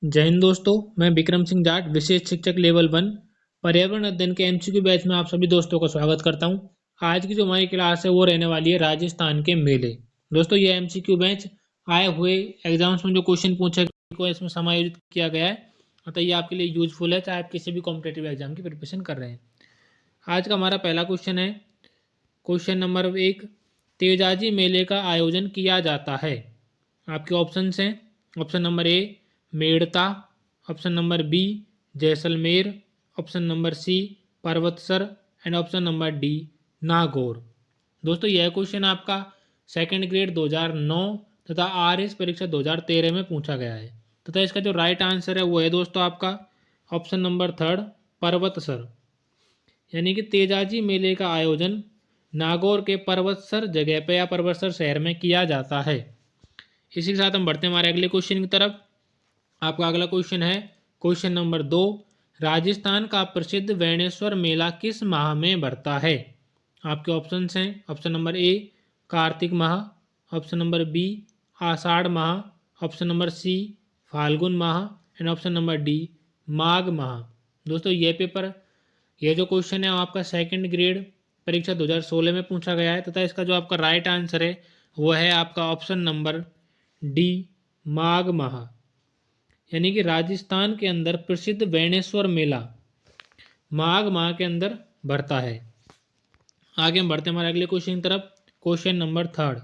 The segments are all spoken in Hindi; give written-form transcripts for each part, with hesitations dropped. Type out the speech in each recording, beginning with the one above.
जय हिंद दोस्तों। मैं विक्रम सिंह जाट, विशेष शिक्षक लेवल 1 पर्यावरण अध्ययन के एमसीक्यू बैच में आप सभी दोस्तों का स्वागत करता हूं। आज की जो हमारी क्लास है वो रहने वाली है राजस्थान के मेले। दोस्तों ये एमसीक्यू बैच आए हुए एग्जाम्स में जो क्वेश्चन पूछे को इसमें समायोजित किया गया है, अतः ये आपके लिए यूजफुल है चाहे आप किसी भी कॉम्पिटेटिव एग्जाम की प्रिपरेशन कर रहे हैं। आज का हमारा पहला क्वेश्चन है, क्वेश्चन नंबर 1, तेजाजी मेले का आयोजन किया जाता है। आपके ऑप्शंस हैं, option number A Merta, option number B Jaisalmer, option number C Parbatsar and option number D Nagaur. दोस्तों यह क्वेश्चन आपका सेकंड ग्रेड 2009 तथा आरएस परीक्षा 2013 में पूछा गया है तथा इसका जो राइट आंसर है वो है दोस्तों आपका ऑप्शन नंबर थर्ड पर्वतसर। यानी कि तेजाजी मेले का आयोजन नागौर के पर्वतसर जगह पे या पर्वतसर शहर में किया जाता है। इसी के साथ हम बढ़ते हैं हमारे अगले क्वेश्चन की तरफ। आपका अगला क्वेश्चन है क्वेश्चन नंबर 2, राजस्थान का प्रसिद्ध वैणेश्वर मेला किस माह में बढ़ता है। आपके ऑप्शन हैं, ऑप्शन नंबर ए कार्तिक माह, ऑप्शन नंबर बी आषाढ़ माह, ऑप्शन नंबर सी फाल्गुन माह and option number D Magh माह। दोस्तों ये जो क्वेश्चन है वो आपका सेकंड ग्रेड परीक्षा 2016 में पूछा गया है तथा इसका जो आपका राइट आंसर है वो है आपका ऑप्शन नंबर डी माघ माह। यानी कि राजस्थान के अंदर प्रसिद्ध वैणेश्वर मेला माघ माह के अंदर बढ़ता है। आगे हम बढ़ते हैं हमारे अगले क्वेश्चन की तरफ। क्वेश्चन नंबर 3,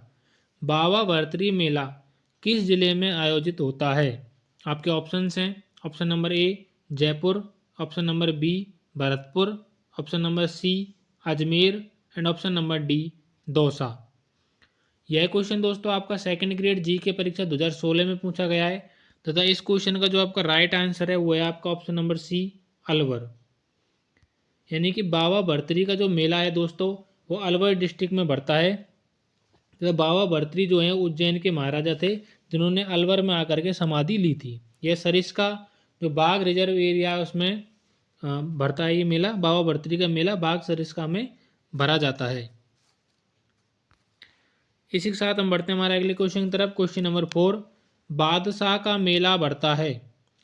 बाबा भरतरी मेला किस जिले में आयोजित होता है। आपके ऑप्शंस हैं, option number A Jaipur, option number B Bharatpur, option number C Ajmer and option number D Dausa. यह क्वेश्चन दोस्तों आपका सेकंड ग्रेड जी के परीक्षा 2016 में पूछा गया है तथा इस क्वेश्चन का जो आपका राइट आंसर है वो है आपका ऑप्शन नंबर सी अलवर। यानी कि बाबा भरतरी का जो मेला है दोस्तों वो अलवर डिस्ट्रिक्ट में बढ़ता है तथा बाबा भरतरी जो है उज्जैन के महाराजा थे जिन्होंने अलवर में आकर के समाधि ली थी। यह सरिस्का जो बाघ रिजर्व एरिया है उसमें भरता है। ये मेला बाबा भरतरी का मेला बाघ सरिस्का में भरा जाता है। इसी के साथ हम बढ़ते हैं हमारे अगले क्वेश्चन की तरफ। क्वेश्चन नंबर 4, बादशाह का मेला बढ़ता है।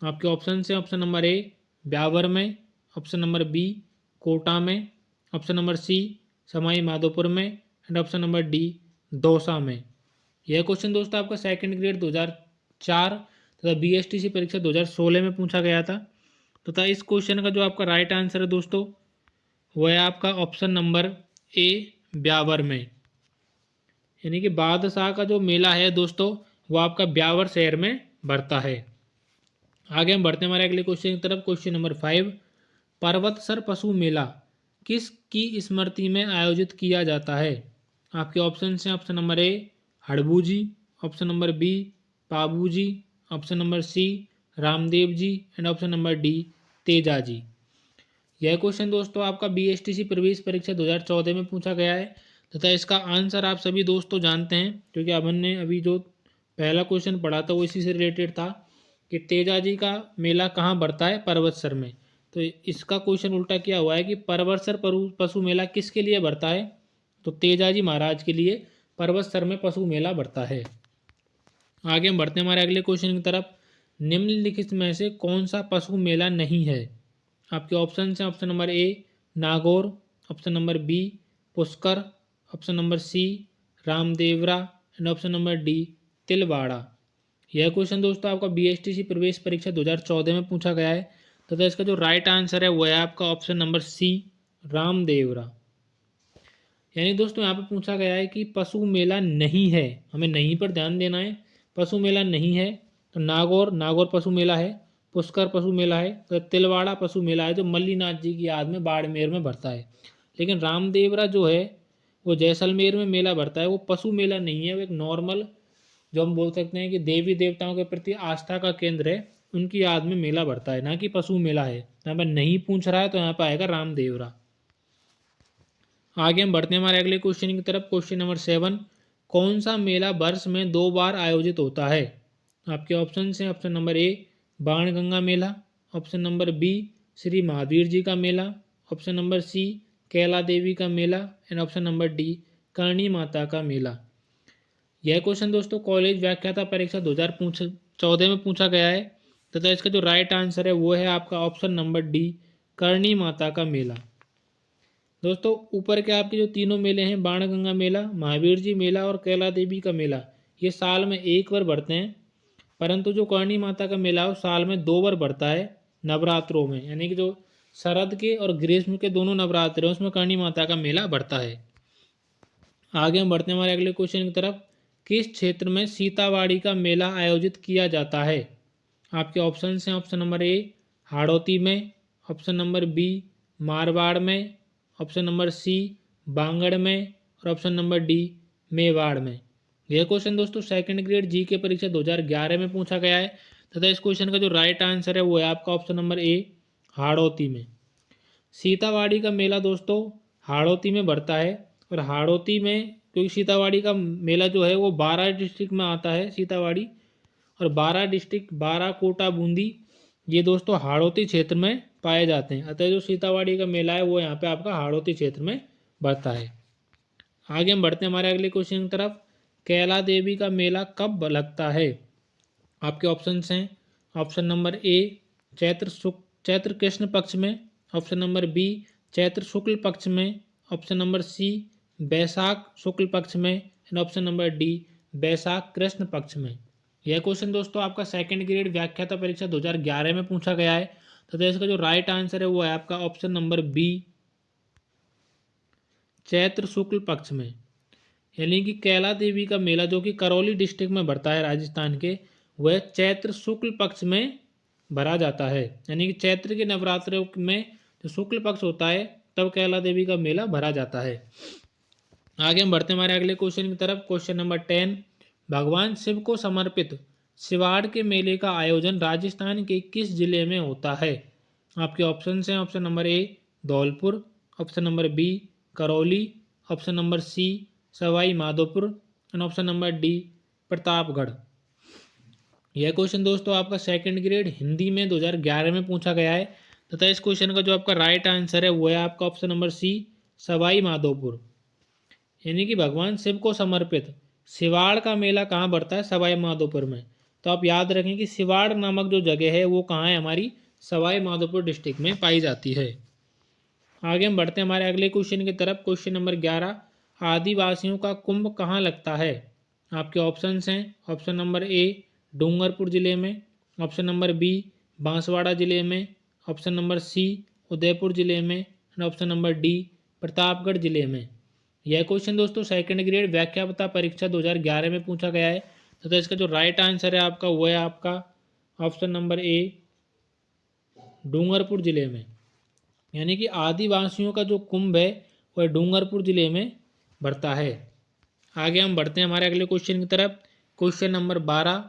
आपके ऑप्शन हैं, ऑप्शन नंबर ए ब्यावर में, ऑप्शन नंबर बी कोटा में, option number C Sawai Madhopur में and option number D Dausa में। यह क्वेश्चन दोस्तों आपका सेकंड ग्रेड 2004 तथा बीएसटीसी परीक्षा 2016 में पूछा गया था तथा इस क्वेश्चन का जो आपका राइट आंसर है दोस्तों वह है आपका ऑप्शन नंबर ए ब्यावर में। यानी कि बादशाह का जो मेला है दोस्तों वो आपका ब्यावर शहर में बढ़ता है। आगे हम बढ़ते हैं हमारे अगले क्वेश्चन की तरफ। क्वेश्चन नंबर 5, पर्वतसर पशु मेला किस की स्मृति में आयोजित किया जाता है। आपके ऑप्शन हैं, option number A Harbu ji, option number B Pabu ji, option number C Ramdev ji and option number D Teja ji. यह क्वेश्चन दोस्तों आपका बीएसटीसी प्रवेश परीक्षा 2014 में पूछा गया है तथा इसका आंसर आप सभी दोस्तों जानते हैं क्योंकि हमने अभी जो पहला क्वेश्चन पढ़ा था वो इसी से रिलेटेड था कि तेजाजी का मेला कहाँ बढ़ता है, पर्वतसर में। तो इसका क्वेश्चन उल्टा किया हुआ है कि पर्वतसर पशु मेला किसके लिए बढ़ता है, तो तेजाजी महाराज के लिए पर्वतसर में पशु मेला बढ़ता है। आगे हम बढ़ते हैं हमारे अगले क्वेश्चन की तरफ। निम्नलिखित में से कौन सा पशु मेला नहीं है। आपके ऑप्शन हैं, option number A Nagaur, option number B Pushkar, option number C Ramdevra and option number D Tilwara. यह क्वेश्चन दोस्तों आपका बीएसटीसी प्रवेश परीक्षा 2014 में पूछा गया है तथा इसका जो राइट आंसर है वो है आपका ऑप्शन नंबर सी रामदेवरा। यानी दोस्तों यहाँ पे पूछा गया है कि पशु मेला नहीं है, हमें नहीं पर ध्यान देना है। पशु मेला नहीं है तो नागौर पशु मेला है, पुष्कर पशु मेला है, तो तिलवाड़ा पशु मेला है जो मल्लीनाथ जी की याद में बाड़मेर में भरता है। लेकिन रामदेवरा जो है वो जैसलमेर में मेला भरता है, वो पशु मेला नहीं है, वो एक नॉर्मल जो हम बोल सकते हैं कि देवी देवताओं के प्रति आस्था का केंद्र है, उनकी याद में मेला भरता है, ना कि पशु मेला है। यहाँ पर नहीं पूछ रहा है तो यहाँ पर आएगा रामदेवरा। आगे हम बढ़ते हैं हमारे अगले क्वेश्चन की तरफ। क्वेश्चन नंबर 7, कौन सा मेला वर्ष में 2 बार आयोजित होता है। आपके ऑप्शन हैं, ऑप्शन नंबर ए बाणगंगा मेला, option number B Shri Mahavir ji का मेला, option number C Kaila Devi का मेला and option number D Karni Mata का मेला। यह क्वेश्चन दोस्तों कॉलेज व्याख्याता परीक्षा 2014 में पूछा गया है तथा इसका जो राइट आंसर है वो है आपका option number D, Karni Mata का मेला। दोस्तों ऊपर के आपके जो तीनों मेले हैं, बाणगंगा मेला, महावीर जी मेला और कैला देवी का मेला, ये साल में एक बार बढ़ते हैं, परंतु जो करणी माता का मेला है वो साल में 2 बार बढ़ता है नवरात्रों में, यानी कि जो शरद के और ग्रीष्म के दोनों नवरात्र हैं उसमें करणी माता का मेला बढ़ता है। आगे हम बढ़ते हैं हमारे अगले क्वेश्चन की तरफ। किस क्षेत्र में सीतावाड़ी का मेला आयोजित किया जाता है? आपके ऑप्शन हैं, ऑप्शन नंबर ए हाड़ौती में, ऑप्शन नंबर बी मारवाड़ में, ऑप्शन नंबर सी बांगड़ में और ऑप्शन नंबर डी मेवाड़ में। यह क्वेश्चन दोस्तों सेकंड ग्रेड जी के परीक्षा 2011 में पूछा गया है तथा इस क्वेश्चन का जो राइट आंसर है वो है आपका ऑप्शन नंबर ए हाड़ौती में। सीतावाड़ी का मेला दोस्तों हाड़ौती में बढ़ता है और हाड़ौती में, क्योंकि सीतावाड़ी का मेला जो है वो 12 डिस्ट्रिक्ट में आता है सीतावाड़ी, और 12 डिस्ट्रिक्ट 12 कोटा बूंदी ये दोस्तों हाड़ौती क्षेत्र में पाए जाते हैं, अतः जो सीतावाड़ी का मेला है वो यहाँ पे आपका हाड़ौती क्षेत्र में बढ़ता है। आगे हम बढ़ते हैं हमारे अगले क्वेश्चन की तरफ। कैला देवी का मेला कब लगता है? आपके ऑप्शन हैं, option number A Chaitra Krishna पक्ष में, ऑप्शन नंबर बी चैत्र शुक्ल पक्ष में, ऑप्शन नंबर सी बैसाख शुक्ल पक्ष में एंड ऑप्शन नंबर डी बैसाख कृष्ण पक्ष में। यह क्वेश्चन दोस्तों आपका सेकंड ग्रेड व्याख्याता परीक्षा 2011 में पूछा गया है तथा इसका जो राइट आंसर है वो है आपका ऑप्शन नंबर बी चैत्र शुक्ल पक्ष में। यानी कि कैला देवी का मेला जो कि करौली डिस्ट्रिक्ट में बढ़ता है राजस्थान के, वह चैत्र शुक्ल पक्ष में भरा जाता है, यानी कि चैत्र के नवरात्रों में जो शुक्ल पक्ष होता है तब कैला देवी का मेला भरा जाता है। आगे हम बढ़ते हैं हमारे अगले क्वेश्चन की तरफ। क्वेश्चन नंबर 10, भगवान शिव को समर्पित शिवाड़ के मेले का आयोजन राजस्थान के किस जिले में होता है? आपके ऑप्शन हैं, option number A Dholpur, option number B Karauli, option number C Sawai Madhopur and option number D Pratapgarh. यह क्वेश्चन दोस्तों आपका सेकंड ग्रेड हिंदी में 2011 में पूछा गया है तथा इस क्वेश्चन का जो आपका राइट आंसर है वो है आपका option number C Sawai Madhopur. यानी कि भगवान शिव को समर्पित शिवाड़ का मेला कहाँ बढ़ता है? सवाई माधोपुर में। तो आप याद रखें कि शिवाड़ नामक जो जगह है वो कहाँ है? हमारी सवाई माधोपुर डिस्ट्रिक्ट में पाई जाती है। आगे हम बढ़ते हैं हमारे अगले क्वेश्चन की तरफ। क्वेश्चन नंबर 11, आदिवासियों का कुंभ कहाँ लगता है? आपके ऑप्शन हैं, ऑप्शन नंबर ए डूंगरपुर जिले में, ऑप्शन नंबर बी बांसवाड़ा जिले में, ऑप्शन नंबर सी उदयपुर जिले में and option number D Pratapgarh जिले में। यह क्वेश्चन दोस्तों सेकंड ग्रेड व्याख्याता परीक्षा 2011 में पूछा गया है तो इसका जो राइट आंसर है आपका वो है आपका ऑप्शन नंबर ए डूंगरपुर जिले में। यानी कि आदिवासियों का जो कुंभ है वह डूंगरपुर जिले में बढ़ता है। आगे हम बढ़ते हैं हमारे अगले क्वेश्चन की तरफ। क्वेश्चन नंबर 12,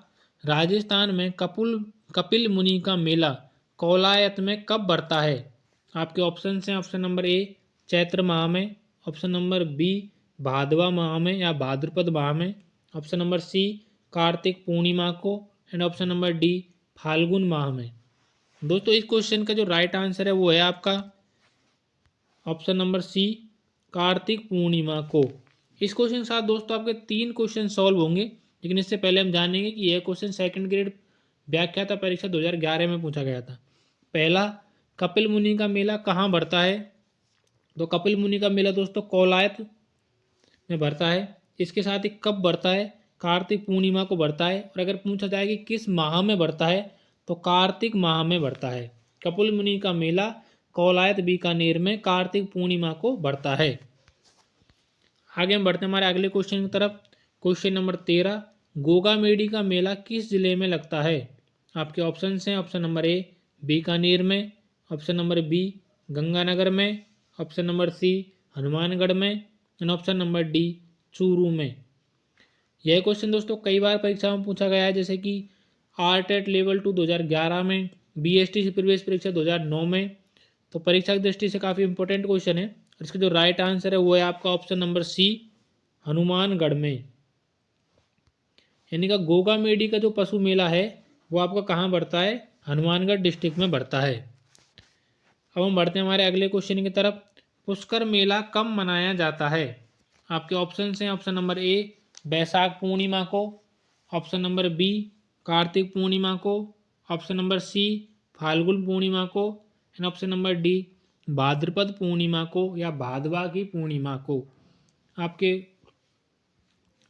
राजस्थान में कपिल मुनि का मेला कौलायत में कब बढ़ता है? आपके ऑप्शन हैं, ऑप्शन नंबर ए चैत्र माह में, ऑप्शन नंबर बी भादवा माह में या भाद्रपद माह में, ऑप्शन नंबर सी कार्तिक पूर्णिमा को and option number D Phalgun माह में। दोस्तों इस क्वेश्चन का जो राइट आंसर है वो है आपका ऑप्शन नंबर सी कार्तिक पूर्णिमा को। इस क्वेश्चन के साथ दोस्तों आपके 3 क्वेश्चन सॉल्व होंगे, लेकिन इससे पहले हम जानेंगे कि यह क्वेश्चन सेकंड ग्रेड व्याख्याता परीक्षा 2011 में पूछा गया था। पहला, कपिल मुनि का मेला कहाँ बढ़ता है? तो कपिल मुनि का मेला दोस्तों कौलायत में बढ़ता है। इसके साथ ही कब बढ़ता है? कार्तिक पूर्णिमा को बढ़ता है। और अगर पूछा जाए कि किस माह में बढ़ता है तो कार्तिक माह में बढ़ता है। कपिल मुनि का मेला कौलायत बीकानेर में कार्तिक पूर्णिमा को बढ़ता है। आगे हम बढ़ते हैं हमारे अगले क्वेश्चन की तरफ। क्वेश्चन नंबर 13, गोगामेडी का मेला किस जिले में लगता है? आपके ऑप्शन हैं, ऑप्शन नंबर ए बीकानेर में, ऑप्शन नंबर बी गंगानगर में, ऑप्शन नंबर सी हनुमानगढ़ में and option number D Churu में। यह क्वेश्चन दोस्तों कई बार परीक्षा में पूछा गया है, जैसे कि आरटेट लेवल 2 2011 में, बीएसटी प्रवेश परीक्षा 2009 में। तो परीक्षा की दृष्टि से काफ़ी इंपॉर्टेंट क्वेश्चन है। इसका जो राइट आंसर है वो है आपका ऑप्शन नंबर सी हनुमानगढ़ में। यानी कि गोगामेडी का जो पशु मेला है वो आपका कहाँ बढ़ता है? हनुमानगढ़ डिस्ट्रिक्ट में बढ़ता है। अब हम बढ़ते हैं हमारे अगले क्वेश्चन की तरफ। पुष्कर मेला कब मनाया जाता है? आपके ऑप्शन हैं, ऑप्शन नंबर ए बैसाख पूर्णिमा को, option number B Kartik Purnima को, ऑप्शन नंबर सी फाल्गुन पूर्णिमा को, एंड ऑप्शन नंबर डी भाद्रपद पूर्णिमा को या भादवा की पूर्णिमा को। आपके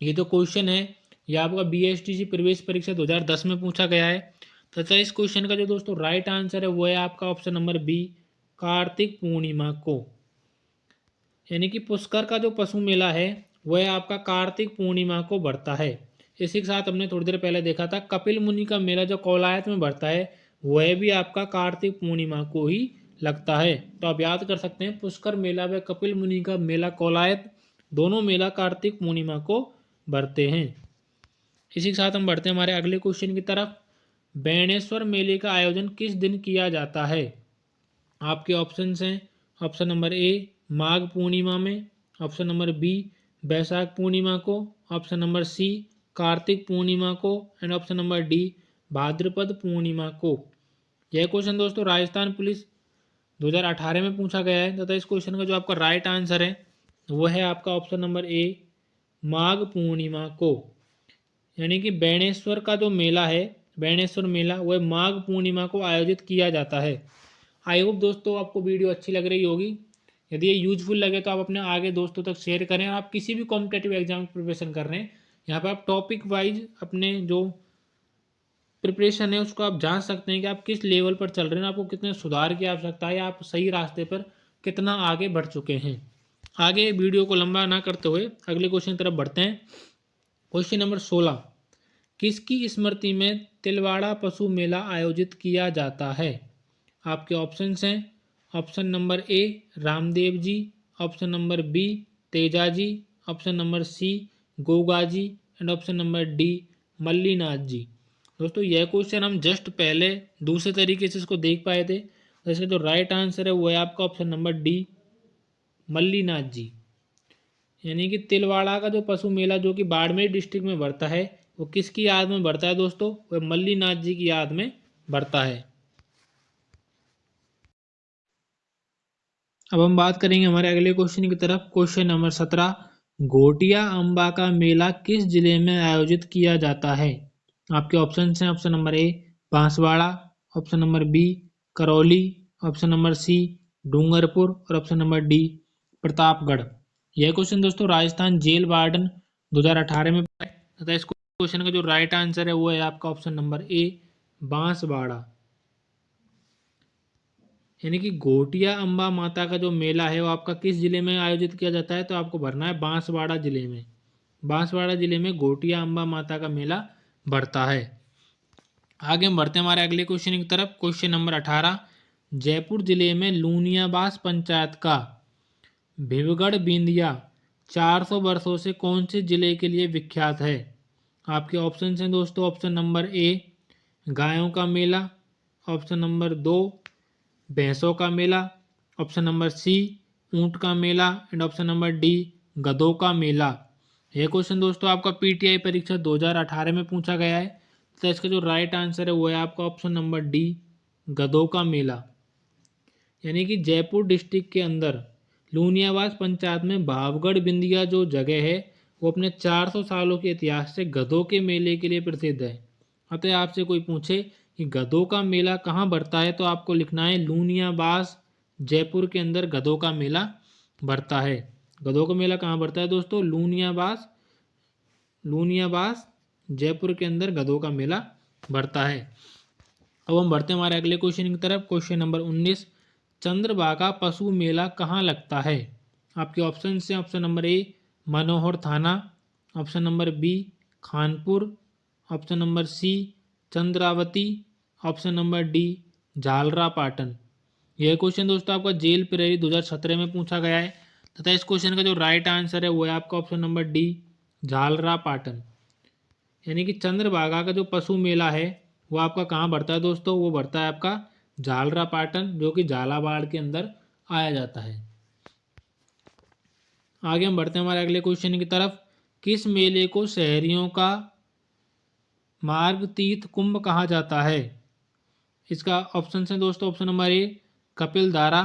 ये जो क्वेश्चन है ये आपका BSTC प्रवेश परीक्षा 2010 में पूछा गया है तथा इस क्वेश्चन का जो दोस्तों राइट आंसर है वो है आपका option number B Kartik Purnima को। यानी कि पुष्कर का जो पशु मेला है वह आपका कार्तिक पूर्णिमा को बढ़ता है। इसी के साथ हमने थोड़ी देर पहले देखा था कपिल मुनि का मेला जो कौलायत में बढ़ता है वह भी आपका कार्तिक पूर्णिमा को ही लगता है। तो आप याद कर सकते हैं पुष्कर मेला व कपिल मुनि का मेला कौलायत दोनों मेला कार्तिक पूर्णिमा को बढ़ते हैं। इसी के साथ हम बढ़ते हैं हमारे अगले क्वेश्चन की तरफ। बेणेश्वर मेले का आयोजन किस दिन किया जाता है? आपके ऑप्शंस हैं ऑप्शन नंबर ए माघ पूर्णिमा में, ऑप्शन नंबर बी बैसाख पूर्णिमा को, ऑप्शन नंबर सी कार्तिक पूर्णिमा को, एंड ऑप्शन नंबर डी भाद्रपद पूर्णिमा को। यह क्वेश्चन दोस्तों राजस्थान पुलिस 2018 में पूछा गया है तथा इस क्वेश्चन का जो आपका राइट आंसर है वह है आपका ऑप्शन नंबर ए माघ पूर्णिमा को। यानी कि बेणेश्वर का जो मेला है बेणेश्वर मेला वह माघ पूर्णिमा को आयोजित किया जाता है। आई होप दोस्तों आपको वीडियो अच्छी लग रही होगी। यदि ये यूजफुल लगे तो आप अपने आगे दोस्तों तक शेयर करें। आप किसी भी कॉम्पिटेटिव एग्जाम की प्रिपरेशन कर रहे हैं यहाँ पे आप टॉपिक वाइज अपने जो प्रिपरेशन है उसको आप जान सकते हैं कि आप किस लेवल पर चल रहे हैं, आपको कितने सुधार की आवश्यकता है, आप सही रास्ते पर कितना आगे बढ़ चुके हैं। आगे वीडियो को लंबा ना करते हुए अगले क्वेश्चन की तरफ बढ़ते हैं। क्वेश्चन नंबर 16 किसकी स्मृति में तिलवाड़ा पशु मेला आयोजित किया जाता है? आपके ऑप्शंस हैं option number A Ramdev ji, option number B Teja ji, option number C Goga ji, and option number D Mallinath ji. दोस्तों यह क्वेश्चन हम जस्ट पहले दूसरे तरीके से इसको देख पाए थे। तो इसका जो राइट आंसर है वो है आपका ऑप्शन नंबर डी मल्लीनाथ जी। यानी कि तिलवाड़ा का जो पशु मेला जो कि बाड़मेर डिस्ट्रिक्ट में बढ़ता है वो किसकी याद में बढ़ता है दोस्तों? वह मल्लीनाथ जी की याद में बढ़ता है। अब हम बात करेंगे हमारे अगले क्वेश्चन की तरफ। क्वेश्चन नंबर 17 घोटिया अम्बा का मेला किस जिले में आयोजित किया जाता है? आपके ऑप्शन हैं option number A Banswara, option number B Karauli, option number C Dungarpur और ऑप्शन नंबर डी प्रतापगढ़। यह क्वेश्चन दोस्तों राजस्थान जेल वार्डन 2018 में तथा इस क्वेश्चन का जो राइट आंसर है वो है आपका ऑप्शन नंबर ए बांसवाड़ा। यानी कि घोटिया अम्बा माता का जो मेला है वो आपका किस जिले में आयोजित किया जाता है? तो आपको भरना है बांसवाड़ा जिले में। बांसवाड़ा जिले में घोटिया अम्बा माता का मेला बढ़ता है। आगे हम बढ़ते हैं हमारे अगले क्वेश्चन की तरफ। क्वेश्चन नंबर 18 जयपुर जिले में लूनियाबास पंचायत का भिवगढ़ बिंदिया 400 वर्षों से कौन से जिले के लिए विख्यात है? आपके ऑप्शन हैं दोस्तों ऑप्शन नंबर ए गायों का मेला, ऑप्शन नंबर 2 भैंसों का मेला, ऑप्शन नंबर सी ऊंट का मेला, एंड ऑप्शन नंबर डी गधों का मेला। यह क्वेश्चन दोस्तों आपका PTI परीक्षा 2018 में पूछा गया है। तो इसका जो राइट आंसर है वो है आपका ऑप्शन नंबर डी गधों का मेला। यानी कि जयपुर डिस्ट्रिक्ट के अंदर लूनियावास पंचायत में भावगढ़ बिंदिया जो जगह है वो अपने 400 सालों के इतिहास से गधों के मेले के लिए प्रसिद्ध है। अतः आपसे कोई पूछे कि गधों का मेला कहाँ बढ़ता है तो आपको लिखना है लूनियाबास जयपुर के अंदर गधों का मेला बढ़ता है। गधों का मेला कहाँ बढ़ता है दोस्तों? लूनियाबास जयपुर के अंदर गधों का मेला बढ़ता है। अब हम बढ़ते हैं हमारे अगले क्वेश्चन की तरफ। क्वेश्चन नंबर 19 चंद्रभागा पशु मेला कहाँ लगता है? आपके ऑप्शन हैं option number A Manohar Thana, option number B Khanpur, option number C Chandravati, option number D Jhalra Patan. यह क्वेश्चन दोस्तों आपका जेल प्रहरी 2017 में पूछा गया है तथा इस क्वेश्चन का जो राइट आंसर है वो है आपका option number D Jhalra Patan. यानी कि चंद्रभागा का जो पशु मेला है वो आपका कहाँ बढ़ता है दोस्तों? वो बढ़ता है आपका झालरा पाटन जो कि झालावाड़ के अंदर आया जाता है। आगे हम बढ़ते हैं हमारे अगले क्वेश्चन की तरफ। किस मेले को शहरियों का मार्ग तीर्थ कुंभ कहा जाता है? इसका ऑप्शन है दोस्तों option number A Kapil Dhara,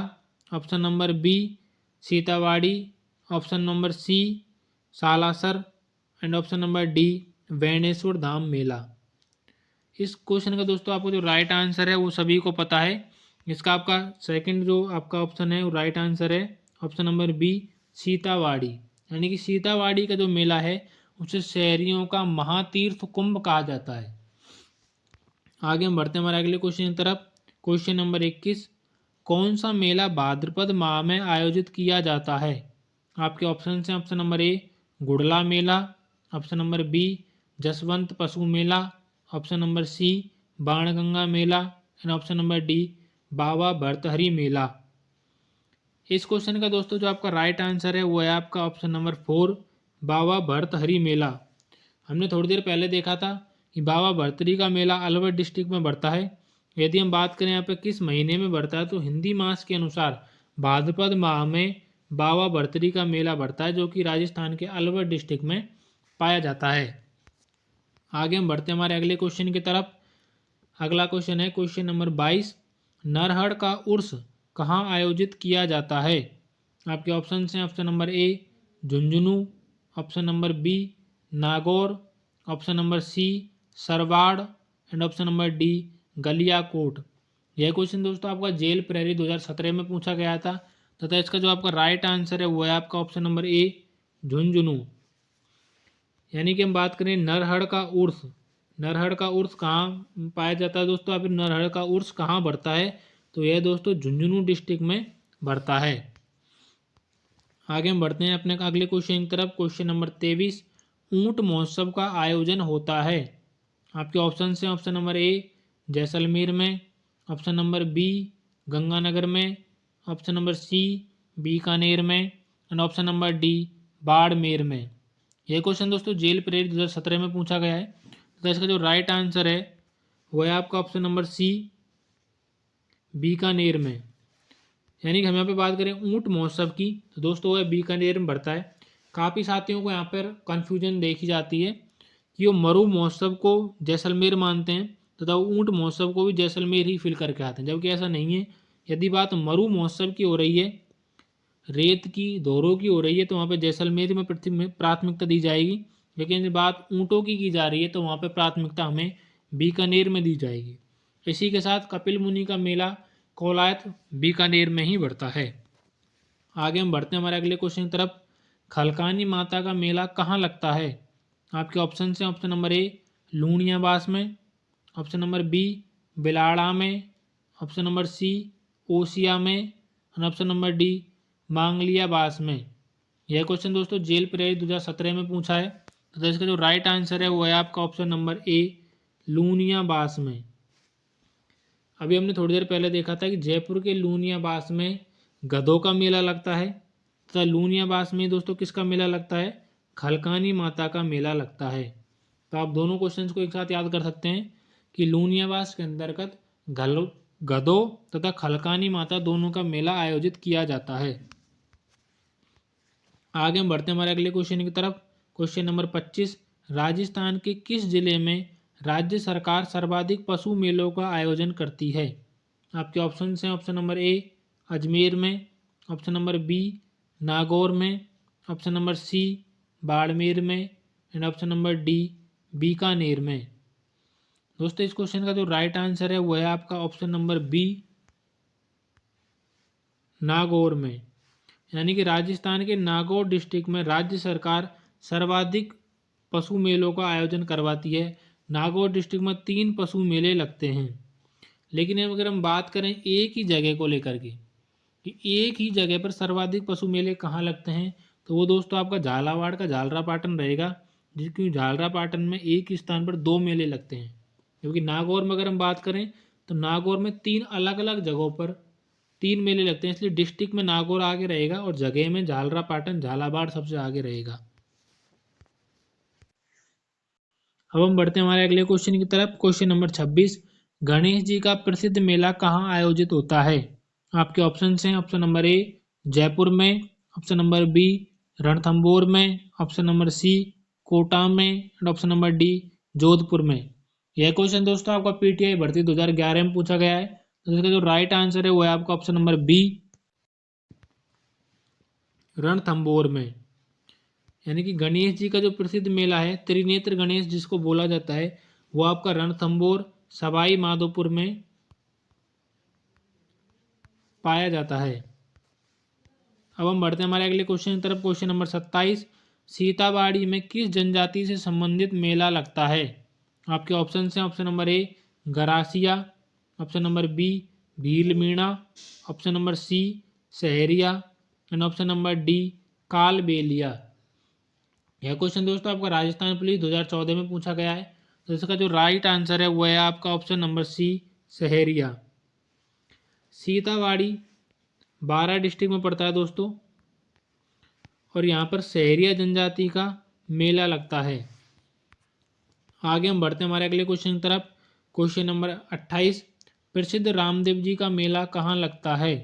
option number B Sitawadi, option number C Salasar, and option number D Beneshwar Dham मेला। इस क्वेश्चन का दोस्तों आपको जो राइट आंसर है वो सभी को पता है। इसका आपका सेकंड जो आपका ऑप्शन है वो राइट आंसर है, ऑप्शन नंबर बी सीतावाड़ी। यानी कि सीतावाड़ी का जो मेला है उसे शहरियों का महातीर्थ कुंभ कहा जाता है। आगे हम बढ़ते हैं हमारे अगले क्वेश्चन की तरफ। क्वेश्चन नंबर 21, कौन सा मेला भाद्रपद माह में आयोजित किया जाता है? आपके ऑप्शन हैं, ऑप्शन नंबर ए गुड़ला मेला, ऑप्शन नंबर बी जसवंत पशु मेला, ऑप्शन नंबर सी बाणगंगा मेला and option number D Baba Bhartrihari मेला। इस क्वेश्चन का दोस्तों जो आपका राइट आंसर है वो है आपका ऑप्शन नंबर 4 बाबा भर्तहरि मेला। हमने थोड़ी देर पहले देखा था कि बाबा भर्तहरि का मेला अलवर डिस्ट्रिक्ट में बढ़ता है। यदि हम बात करें यहाँ पे किस महीने में बढ़ता है तो हिंदी मास के अनुसार भाद्रपद माह में बाबा भर्तहरि का मेला बढ़ता है, जो कि राजस्थान के अलवर डिस्ट्रिक्ट में पाया जाता है। आगे हम बढ़ते हैं हमारे अगले क्वेश्चन की तरफ। अगला क्वेश्चन है क्वेश्चन नंबर 22, नरहड़ का उर्स कहाँ आयोजित किया जाता है? आपके ऑप्शन हैं, option number A Jhunjhunu, option number B Nagaur, option number C Sarwar and option number D Galiakot. यह क्वेश्चन दोस्तों आपका जेल प्रेरी 2017 में पूछा गया था तथा इसका जो आपका राइट आंसर है वो है आपका ऑप्शन नंबर ए झुंझुनू। यानी कि हम बात करें नरहड़ का उर्स, नरहड़ का उर्स कहाँ पाया जाता है दोस्तों, फिर नरहड़ का उर्स कहाँ बढ़ता है? तो यह दोस्तों झुंझुनू डिस्ट्रिक्ट में बढ़ता है। आगे हम बढ़ते हैं अपने अगले क्वेश्चन की तरफ। क्वेश्चन नंबर 23, ऊंट महोत्सव का आयोजन होता है। आपके ऑप्शन हैं, ऑप्शन नंबर ए जैसलमेर में, ऑप्शन नंबर बी गंगानगर में, ऑप्शन नंबर सी बीकानेर में and option number D Barmer में। यह क्वेश्चन दोस्तों जेल प्रेरित 2017 में पूछा गया है। तो इसका जो राइट आंसर है वो है आपका ऑप्शन नंबर सी बीकानेर में। यानी कि हम यहाँ पे बात करें ऊंट महोत्सव की तो दोस्तों वह बीकानेर में बढ़ता है। काफ़ी साथियों को यहाँ पर कन्फ्यूजन देखी जाती है कि वो मरु महोत्सव को जैसलमेर मानते हैं तथा वो ऊंट महोत्सव को भी जैसलमेर ही फिल करके आते हैं, जबकि ऐसा नहीं है। यदि बात मरु महोत्सव की हो रही है, रेत की धोरों की हो रही है, तो वहाँ पे जैसलमेर में प्राथमिकता दी जाएगी। लेकिन यदि बात ऊँटों की जा रही है तो वहाँ पे प्राथमिकता हमें बीकानेर में दी जाएगी। इसी के साथ कपिल मुनि का मेला कौलायत बीकानेर में ही बढ़ता है। आगे हम बढ़ते हैं हमारे अगले क्वेश्चन की तरफ। खलकानी माता का मेला कहाँ लगता है? आपके ऑप्शन हैं, ऑप्शन नंबर ए लूणियाबास में, ऑप्शन नंबर बी बिलाड़ा में, ऑप्शन नंबर सी ओसिया में और ऑप्शन नंबर डी मांगलियाबास में। यह क्वेश्चन दोस्तों जेल प्रेरित 2017 में पूछा है। तो इसका जो राइट आंसर है वो है आपका ऑप्शन नंबर ए लूनियाबास में। अभी हमने थोड़ी देर पहले देखा था कि जयपुर के लूनियाबास में गधों का मेला लगता है तथा लूनियाबास में दोस्तों किसका मेला लगता है? खलकानी माता का मेला लगता है। तो आप दोनों क्वेश्चंस को एक साथ याद कर सकते हैं कि लूनियाबास के अंतर्गत गधों तथा खलकानी माता दोनों का मेला आयोजित किया जाता है। आगे हम बढ़ते हैं हमारे अगले क्वेश्चन की तरफ। क्वेश्चन नंबर 25, राजस्थान के किस जिले में राज्य सरकार सर्वाधिक पशु मेलों का आयोजन करती है? आपके ऑप्शन हैं, ऑप्शन नंबर ए अजमेर में, ऑप्शन नंबर बी नागौर में, ऑप्शन नंबर सी बाड़मेर में and option number D Bikaner में। दोस्तों इस क्वेश्चन का जो राइट आंसर है वो है आपका ऑप्शन नंबर बी नागौर में। यानी कि राजस्थान के नागौर डिस्ट्रिक्ट में राज्य सरकार सर्वाधिक पशु मेलों का आयोजन करवाती है। नागौर डिस्ट्रिक्ट में 3 पशु मेले लगते हैं। लेकिन अगर हम बात करें एक ही जगह को लेकर के कि एक ही जगह पर सर्वाधिक पशु मेले कहाँ लगते हैं, तो वो दोस्तों आपका झालावाड़ का झालरापाटन रहेगा, जिसकी झालरापाटन में एक ही स्थान पर 2 मेले लगते हैं। क्योंकि नागौर में अगर हम बात करें तो नागौर में 3 अलग अलग जगहों पर 3 मेले लगते हैं, इसलिए डिस्ट्रिक्ट में नागौर आगे रहेगा और जगह में झालरापाटन झालावाड़ सबसे आगे रहेगा। अब हम बढ़ते हैं हमारे अगले क्वेश्चन की तरफ। क्वेश्चन नंबर 26, गणेश जी का प्रसिद्ध मेला कहाँ आयोजित होता है? आपके ऑप्शन हैं, ऑप्शन नंबर ए जयपुर में, ऑप्शन नंबर बी रणथंभौर में, ऑप्शन नंबर सी कोटा में and option number D Jodhpur में। यह क्वेश्चन दोस्तों आपका पीटीआई भर्ती 2011 में पूछा गया है। तो इसका जो राइट आंसर है वो है आपका ऑप्शन नंबर बी रणथंभौर में। यानी कि गणेश जी का जो प्रसिद्ध मेला है त्रिनेत्र गणेश जिसको बोला जाता है वो आपका रणथंभौर सवाई माधोपुर में पाया जाता है। अब हम बढ़ते हैं हमारे अगले क्वेश्चन की तरफ। क्वेश्चन नंबर 27, सीताबाड़ी में किस जनजाति से संबंधित मेला लगता है? आपके ऑप्शन हैं, option number A Garasia, option number B Bhil Meena, option number C Sahariya and option number D Kalbelia. यह क्वेश्चन दोस्तों आपका राजस्थान पुलिस 2014 में पूछा गया है। तो इसका जो राइट आंसर है वो है आपका option number C Sahariya. Sitabari 12 district में पड़ता है दोस्तों, और यहाँ पर सहरिया जनजाति का मेला लगता है। आगे हम बढ़ते हैं हमारे अगले क्वेश्चन की तरफ। क्वेश्चन नंबर 28, प्रसिद्ध रामदेव जी का मेला कहाँ लगता है?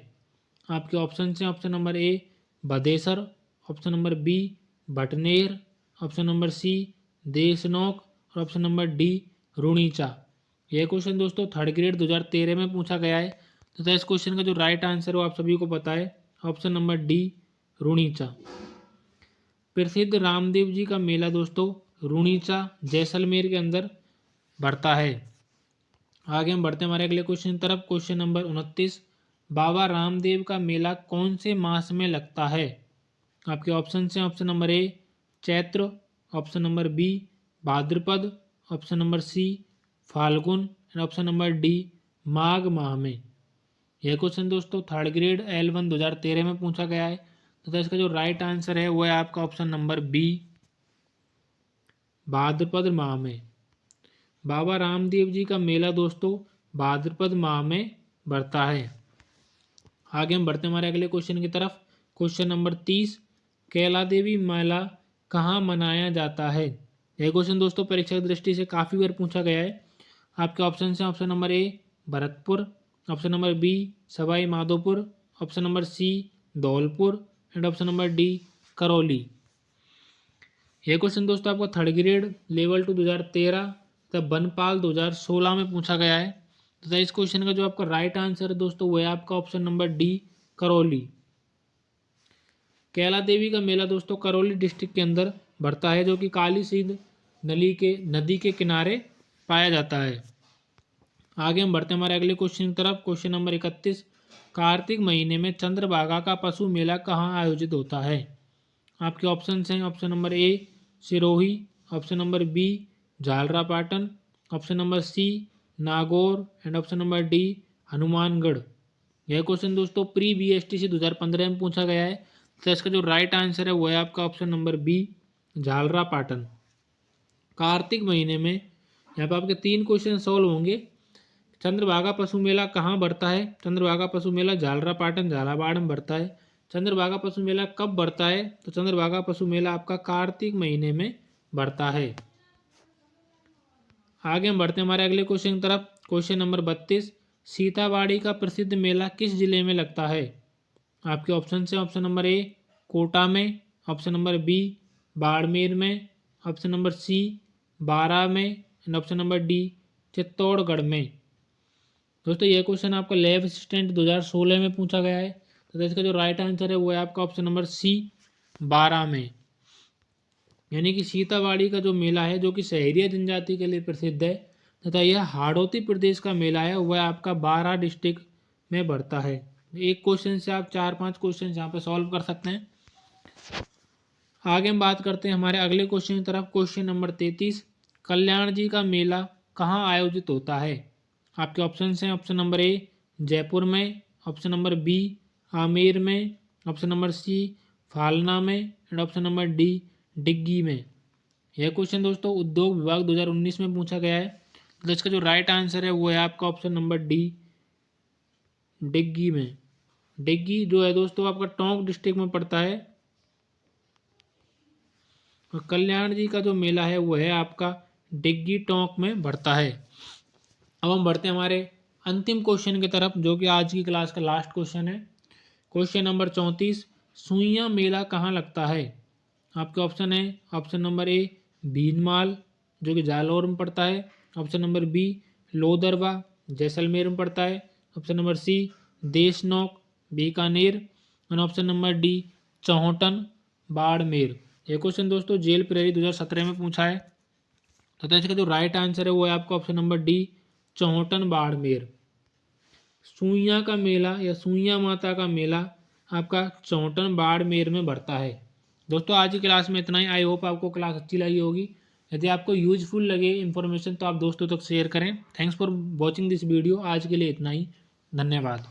आपके ऑप्शन हैं, option number A Bhadesar, option number B Bhatner, option number C Deshnok और ऑप्शन नंबर डी रुणीचा। यह क्वेश्चन दोस्तों थर्ड ग्रेड 2013 में पूछा गया है। तो इस क्वेश्चन का जो राइट आंसर है वो आप सभी को पता है, ऑप्शन नंबर डी रुणीचा। प्रसिद्ध रामदेव जी का मेला दोस्तों रुणीचा जैसलमेर के अंदर बढ़ता है। आगे हम बढ़ते हैं हमारे अगले क्वेश्चन की तरफ। क्वेश्चन नंबर 29, बाबा रामदेव का मेला कौन से मास में लगता है? आपके ऑप्शन हैं, option number A Chaitra, option number B Bhadrapad, option number C Phalgun and option number D Magh माह में। यह क्वेश्चन दोस्तों थर्ड ग्रेड L1 2013 में पूछा गया है। तो इसका जो राइट आंसर है वो है आपका ऑप्शन नंबर बी भाद्रपद माह में। बाबा रामदेव जी का मेला दोस्तों भाद्रपद माह में बढ़ता है। आगे हम बढ़ते हैं हमारे अगले क्वेश्चन की तरफ। क्वेश्चन नंबर 30, कैला देवी मेला कहाँ मनाया जाता है? यह क्वेश्चन दोस्तों परीक्षा की दृष्टि से काफ़ी बार पूछा गया है। आपके ऑप्शन हैं, option number A Bharatpur, option number B Sawai Madhopur, option number C Dholpur and option number D Karauli. यह क्वेश्चन दोस्तों आपको थर्ड ग्रेड लेवल 2 2013 तब बनपाल 2016 में पूछा गया है। तो इस क्वेश्चन का जो आपका राइट आंसर है दोस्तों वो है आपका ऑप्शन नंबर डी करौली। कैला देवी का मेला दोस्तों करौली डिस्ट्रिक्ट के अंदर बढ़ता है, जो कि काली सीध नदी के किनारे पाया जाता है। आगे हम बढ़ते हैं हमारे अगले क्वेश्चन की तरफ। क्वेश्चन नंबर 31, कार्तिक महीने में चंद्रभागा का पशु मेला कहाँ आयोजित होता है? आपके ऑप्शन हैं, option number A Sirohi, option number B Jhalrapatan, option number C Nagaur and option number D Hanumangarh. यह क्वेश्चन दोस्तों प्री BST 2015 में पूछा गया है। तो इसका जो राइट आंसर है वो है आपका option number B Jhalrapatan. Kartik महीने में यहाँ पर आपके 3 क्वेश्चन सॉल्व होंगे। चंद्रभागा पशु मेला कहाँ बढ़ता है? चंद्रभागा पशु मेला झालरापाटन झालावाड़ में बढ़ता है। चंद्रभागा पशु मेला कब बढ़ता है? तो चंद्रभागा पशु मेला आपका कार्तिक महीने में बढ़ता है। आगे हम बढ़ते हैं हमारे अगले क्वेश्चन की तरफ। क्वेश्चन नंबर 32, सीताबाड़ी का प्रसिद्ध मेला किस जिले में लगता है? आपके ऑप्शन हैं, ऑप्शन नंबर ए कोटा में, ऑप्शन नंबर बी बाड़मेर में, ऑप्शन नंबर सी बारा में and option number D Chittorgarh में। दोस्तों यह क्वेश्चन आपका लैब असिस्टेंट 2016 में पूछा गया है। तो इसका जो राइट आंसर है वो है आपका ऑप्शन नंबर सी बारा में। यानी कि सीताबाड़ी का जो मेला है जो कि सहरिया जनजाति के लिए प्रसिद्ध है तथा यह हाड़ौती प्रदेश का मेला है, वह आपका 12 डिस्ट्रिक्ट में बढ़ता है। एक क्वेश्चन से आप 4-5 क्वेश्चन यहाँ पे सॉल्व कर सकते हैं। आगे हम बात करते हैं हमारे अगले क्वेश्चन की तरफ। क्वेश्चन नंबर 33, कल्याण जी का मेला कहाँ आयोजित होता है? आपके ऑप्शन हैं, ऑप्शन नंबर ए जयपुर में, ऑप्शन नंबर बी आमेर में, ऑप्शन नंबर सी फालना में एंड ऑप्शन नंबर डी डिग्गी में। यह क्वेश्चन दोस्तों उद्योग विभाग 2019 में पूछा गया है। तो इसका जो राइट आंसर है वो है आपका ऑप्शन नंबर डी डिग्गी में। डिग्गी जो है दोस्तों आपका टोंक डिस्ट्रिक्ट में पड़ता है और कल्याण जी का जो मेला है वो है आपका डिग्गी टोंक में बढ़ता है। अब हम बढ़ते हैं हमारे अंतिम क्वेश्चन की तरफ जो कि आज की क्लास का लास्ट क्वेश्चन है। क्वेश्चन नंबर 34, सुइयां मेला कहाँ लगता है? आपके ऑप्शन है, ऑप्शन नंबर ए भीनमाल जो कि जालौर में पड़ता है, option number B Lodarva Jaisalmer में पड़ता है, option number C Deshnok Bikaner और option number D Chohtan Barmer. ये क्वेश्चन दोस्तों जेल प्रेरी 2017 में पूछा है। तथा इसका जो राइट आंसर है वो है आपका option number D, Chohtan Barmer. Suiyan का मेला या सुइयाँ माता का मेला आपका चौहटन बाड़मेर में भरता है। दोस्तों आज की क्लास में इतना ही। आई होप आपको क्लास अच्छी लगी होगी। यदि आपको यूजफुल लगे इन्फॉर्मेशन तो आप दोस्तों तक शेयर करें। Thanks for watching this video. आज के लिए इतना ही। धन्यवाद।